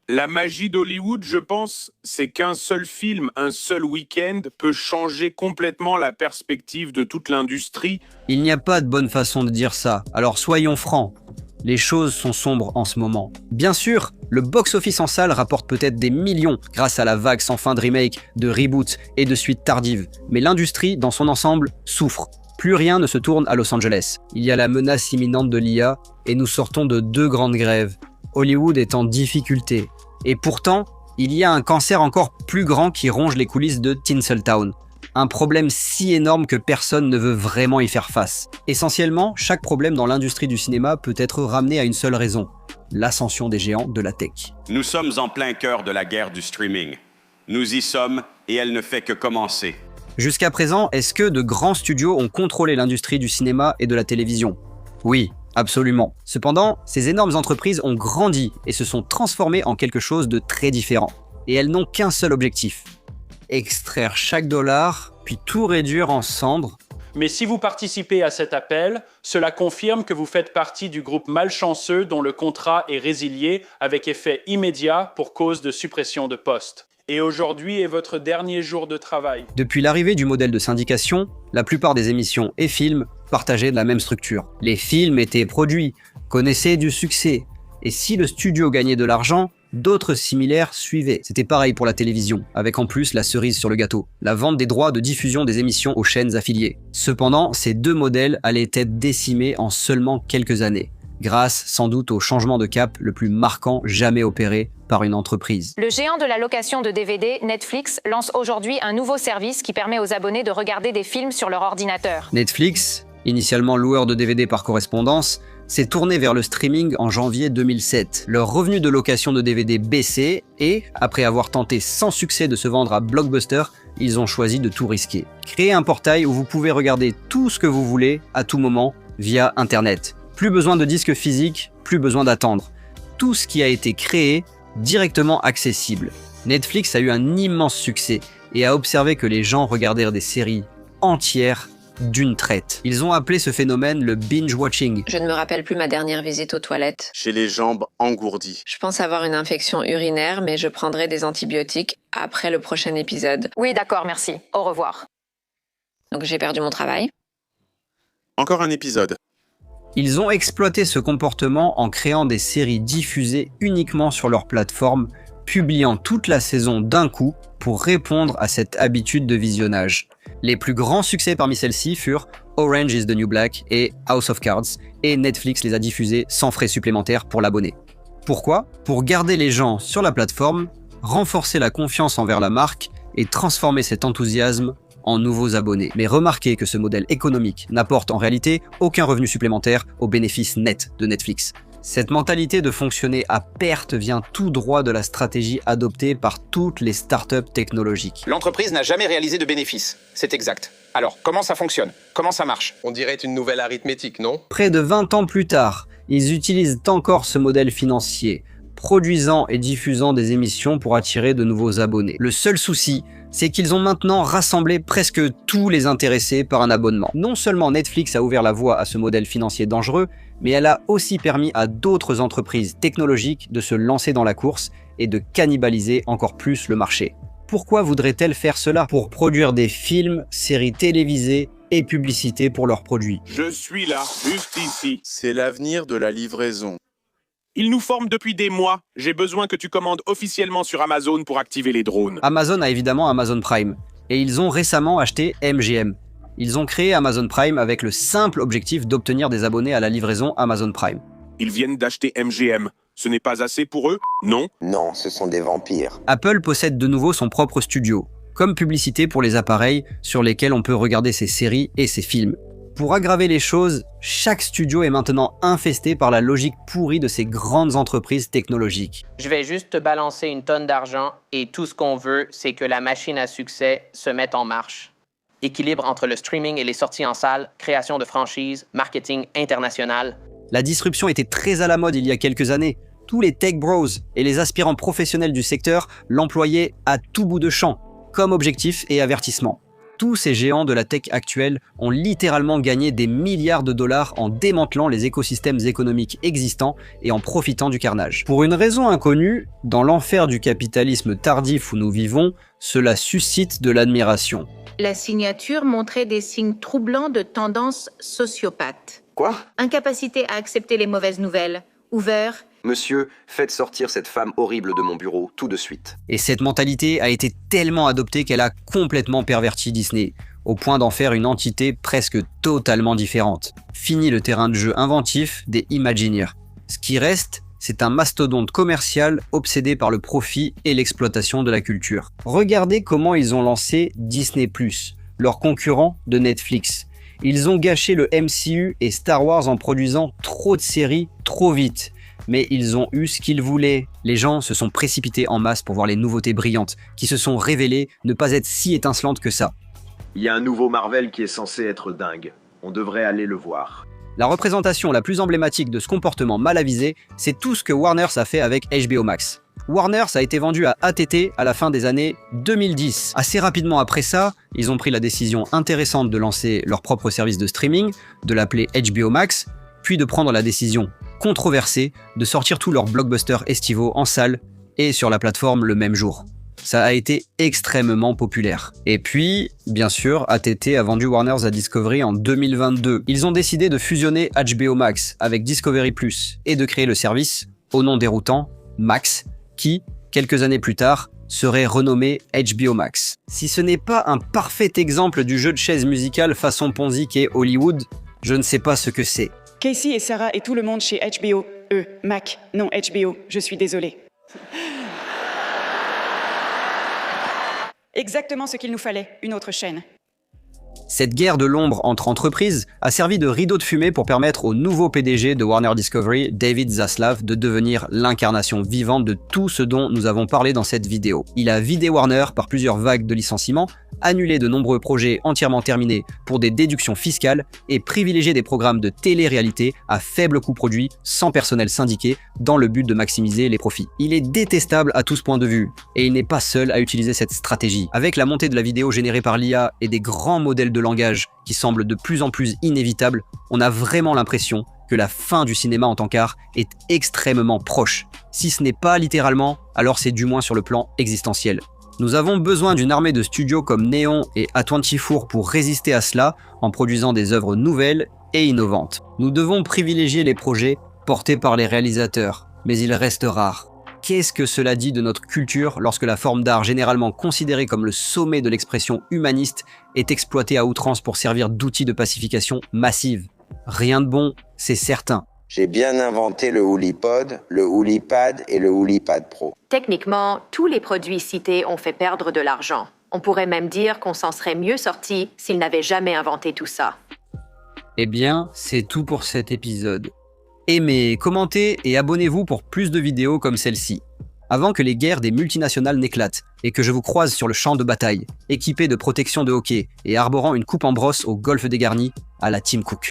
La magie d'Hollywood, je pense, c'est qu'un seul film, un seul week-end peut changer complètement la perspective de toute l'industrie. Il n'y a pas de bonne façon de dire ça, alors soyons francs. Les choses sont sombres en ce moment. Bien sûr, le box-office en salle rapporte peut-être des millions grâce à la vague sans fin de remake, de reboots et de suites tardives. Mais l'industrie, dans son ensemble, souffre. Plus rien ne se tourne à Los Angeles. Il y a la menace imminente de l'IA et nous sortons de 2 grandes grèves. Hollywood est en difficulté. Et pourtant, il y a un cancer encore plus grand qui ronge les coulisses de Tinseltown. Un problème si énorme que personne ne veut vraiment y faire face. Essentiellement, chaque problème dans l'industrie du cinéma peut être ramené à une seule raison, l'ascension des géants de la tech. Nous sommes en plein cœur de la guerre du streaming. Nous y sommes et elle ne fait que commencer. Jusqu'à présent, est-ce que de grands studios ont contrôlé l'industrie du cinéma et de la télévision? Oui, absolument. Cependant, ces énormes entreprises ont grandi et se sont transformées en quelque chose de très différent. Et elles n'ont qu'un seul objectif: extraire chaque dollar, puis tout réduire en cendres. Mais si vous participez à cet appel, cela confirme que vous faites partie du groupe malchanceux dont le contrat est résilié avec effet immédiat pour cause de suppression de postes. Et aujourd'hui est votre dernier jour de travail. Depuis l'arrivée du modèle de syndication, la plupart des émissions et films partageaient la même structure. Les films étaient produits, connaissaient du succès, et si le studio gagnait de l'argent, d'autres similaires suivaient. C'était pareil pour la télévision, avec en plus la cerise sur le gâteau, la vente des droits de diffusion des émissions aux chaînes affiliées. Cependant, ces 2 modèles allaient être décimés en seulement quelques années, grâce sans doute au changement de cap le plus marquant jamais opéré par une entreprise. Le géant de la location de DVD, Netflix, lance aujourd'hui un nouveau service qui permet aux abonnés de regarder des films sur leur ordinateur. Netflix, initialement loueur de DVD par correspondance, s'est tourné vers le streaming en janvier 2007. Leur revenu de location de DVD baissait et, après avoir tenté sans succès de se vendre à Blockbuster, ils ont choisi de tout risquer. Créer un portail où vous pouvez regarder tout ce que vous voulez à tout moment via Internet. Plus besoin de disques physiques, plus besoin d'attendre. Tout ce qui a été créé, directement accessible. Netflix a eu un immense succès et a observé que les gens regardèrent des séries entières d'une traite. Ils ont appelé ce phénomène le binge-watching. Je ne me rappelle plus ma dernière visite aux toilettes. J'ai les jambes engourdies. Je pense avoir une infection urinaire, mais je prendrai des antibiotiques après le prochain épisode. Oui, d'accord, merci. Au revoir. Donc j'ai perdu mon travail. Encore un épisode. Ils ont exploité ce comportement en créant des séries diffusées uniquement sur leur plateforme, publiant toute la saison d'un coup pour répondre à cette habitude de visionnage. Les plus grands succès parmi celles-ci furent Orange is the New Black et House of Cards, et Netflix les a diffusées sans frais supplémentaires pour l'abonné. Pourquoi? Pour garder les gens sur la plateforme, renforcer la confiance envers la marque et transformer cet enthousiasme en nouveaux abonnés. Mais remarquez que ce modèle économique n'apporte en réalité aucun revenu supplémentaire aux bénéfices nets de Netflix. Cette mentalité de fonctionner à perte vient tout droit de la stratégie adoptée par toutes les startups technologiques. L'entreprise n'a jamais réalisé de bénéfices, c'est exact. Alors, comment ça fonctionne? Comment ça marche? On dirait une nouvelle arithmétique, non? Près de 20 ans plus tard, ils utilisent encore ce modèle financier, produisant et diffusant des émissions pour attirer de nouveaux abonnés. Le seul souci, c'est qu'ils ont maintenant rassemblé presque tous les intéressés par un abonnement. Non seulement Netflix a ouvert la voie à ce modèle financier dangereux, mais elle a aussi permis à d'autres entreprises technologiques de se lancer dans la course et de cannibaliser encore plus le marché. Pourquoi voudrait-elle faire cela? Pour produire des films, séries télévisées et publicités pour leurs produits. Je suis là, juste ici. C'est l'avenir de la livraison. Ils nous forment depuis des mois. J'ai besoin que tu commandes officiellement sur Amazon pour activer les drones. Amazon a évidemment Amazon Prime, et ils ont récemment acheté MGM. Ils ont créé Amazon Prime avec le simple objectif d'obtenir des abonnés à la livraison Amazon Prime. Ils viennent d'acheter MGM. Ce n'est pas assez pour eux, non? Non, ce sont des vampires. Apple possède de nouveau son propre studio, comme publicité pour les appareils sur lesquels on peut regarder ses séries et ses films. Pour aggraver les choses, chaque studio est maintenant infesté par la logique pourrie de ces grandes entreprises technologiques. Je vais juste te balancer une tonne d'argent et tout ce qu'on veut, c'est que la machine à succès se mette en marche. Équilibre entre le streaming et les sorties en salle, création de franchises, marketing international. La disruption était très à la mode il y a quelques années. Tous les tech bros et les aspirants professionnels du secteur l'employaient à tout bout de champ, comme objectif et avertissement. Tous ces géants de la tech actuelle ont littéralement gagné des milliards de dollars en démantelant les écosystèmes économiques existants et en profitant du carnage. Pour une raison inconnue, dans l'enfer du capitalisme tardif où nous vivons, cela suscite de l'admiration. La signature montrait des signes troublants de tendance sociopathe. Quoi? Incapacité à accepter les mauvaises nouvelles. Hoover. Monsieur, faites sortir cette femme horrible de mon bureau tout de suite. Et cette mentalité a été tellement adoptée qu'elle a complètement perverti Disney, au point d'en faire une entité presque totalement différente. Fini le terrain de jeu inventif des Imagineers. Ce qui reste, c'est un mastodonte commercial obsédé par le profit et l'exploitation de la culture. Regardez comment ils ont lancé Disney+, leur concurrent de Netflix. Ils ont gâché le MCU et Star Wars en produisant trop de séries trop vite. Mais ils ont eu ce qu'ils voulaient. Les gens se sont précipités en masse pour voir les nouveautés brillantes, qui se sont révélées ne pas être si étincelantes que ça. Il y a un nouveau Marvel qui est censé être dingue. On devrait aller le voir. La représentation la plus emblématique de ce comportement mal avisé, c'est tout ce que Warner a fait avec HBO Max. Warner a été vendu à AT&T à la fin des années 2010. Assez rapidement après ça, ils ont pris la décision intéressante de lancer leur propre service de streaming, de l'appeler HBO Max, puis de prendre la décision controversée de sortir tous leurs blockbusters estivaux en salle et sur la plateforme le même jour. Ça a été extrêmement populaire. Et puis, bien sûr, AT&T a vendu Warner à Discovery en 2022. Ils ont décidé de fusionner HBO Max avec Discovery Plus et de créer le service, au nom déroutant, Max, qui, quelques années plus tard, serait renommé HBO Max. Si ce n'est pas un parfait exemple du jeu de chaises musicale façon Ponzi qu'est Hollywood, je ne sais pas ce que c'est. Casey et Sarah et tout le monde chez HBO. Mac, non HBO, je suis désolée. Exactement ce qu'il nous fallait, une autre chaîne. Cette guerre de l'ombre entre entreprises a servi de rideau de fumée pour permettre au nouveau PDG de Warner Discovery, David Zaslav, de devenir l'incarnation vivante de tout ce dont nous avons parlé dans cette vidéo. Il a vidé Warner par plusieurs vagues de licenciements, annulé de nombreux projets entièrement terminés pour des déductions fiscales et privilégié des programmes de télé-réalité à faible coût produit, sans personnel syndiqué, dans le but de maximiser les profits. Il est détestable à tout ce point de vue, et il n'est pas seul à utiliser cette stratégie. Avec la montée de la vidéo générée par l'IA et des grands modèles de langage qui semblent de plus en plus inévitables, on a vraiment l'impression que la fin du cinéma en tant qu'art est extrêmement proche. Si ce n'est pas littéralement, alors c'est du moins sur le plan existentiel. Nous avons besoin d'une armée de studios comme Neon et A24 pour résister à cela en produisant des œuvres nouvelles et innovantes. Nous devons privilégier les projets portés par les réalisateurs, mais ils restent rares. Qu'est-ce que cela dit de notre culture lorsque la forme d'art généralement considérée comme le sommet de l'expression humaniste est exploitée à outrance pour servir d'outil de pacification massive? Rien de bon, c'est certain. J'ai bien inventé le Hoolipod, le Hoolipad et le Hoolipad Pro. Techniquement, tous les produits cités ont fait perdre de l'argent. On pourrait même dire qu'on s'en serait mieux sorti s'ils n'avaient jamais inventé tout ça. Eh bien, c'est tout pour cet épisode. Aimez, commentez et abonnez-vous pour plus de vidéos comme celle-ci. Avant que les guerres des multinationales n'éclatent et que je vous croise sur le champ de bataille, équipé de protection de hockey et arborant une coupe en brosse au golfe des Garnis à la Tim Cook.